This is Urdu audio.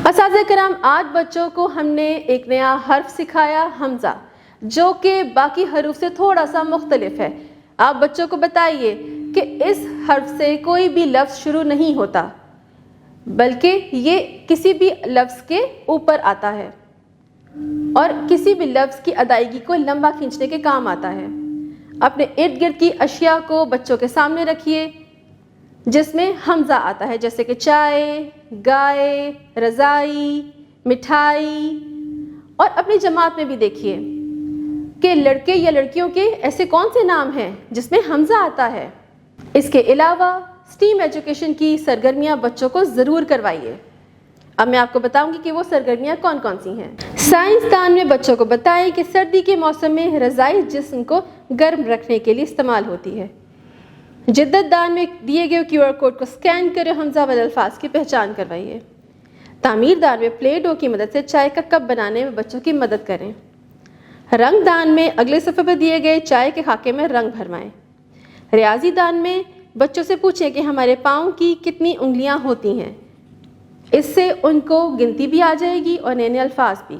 اساتذہ کرام، آج بچوں کو ہم نے ایک نیا حرف سکھایا، حمزہ، جو کہ باقی حروف سے تھوڑا سا مختلف ہے۔ آپ بچوں کو بتائیے کہ اس حرف سے کوئی بھی لفظ شروع نہیں ہوتا، بلکہ یہ کسی بھی لفظ کے اوپر آتا ہے اور کسی بھی لفظ کی ادائیگی کو لمبا کھینچنے کے کام آتا ہے۔ اپنے ارد گرد کی اشیاء کو بچوں کے سامنے رکھیے جس میں حمزہ آتا ہے، جیسے کہ چائے، گائے، رضائی، مٹھائی، اور اپنی جماعت میں بھی دیکھیے کہ لڑکے یا لڑکیوں کے ایسے کون سے نام ہیں جس میں حمزہ آتا ہے۔ اس کے علاوہ اسٹیم ایجوکیشن کی سرگرمیاں بچوں کو ضرور کروائیے۔ اب میں آپ کو بتاؤں گی کہ وہ سرگرمیاں کون کون سی ہیں۔ سائنسدان میں بچوں کو بتائیں کہ سردی کے موسم میں رضائی جسم کو گرم رکھنے کے لیے استعمال ہوتی ہے۔ جدت دان میں دیے گئے QR کوڈ کو اسکین کرے حمزہ والے الفاظ کی پہچان کروائیے۔ تعمیر دان میں پلے ڈو کی مدد سے چائے کا کپ بنانے میں بچوں کی مدد کریں۔ رنگ دان میں اگلے صفحے پر دیے گئے چائے کے خاکے میں رنگ بھروائیں۔ ریاضی دان میں بچوں سے پوچھیں کہ ہمارے پاؤں کی کتنی انگلیاں ہوتی ہیں۔ اس سے ان کو گنتی بھی آ جائے گی اور نئے نئے الفاظ بھی۔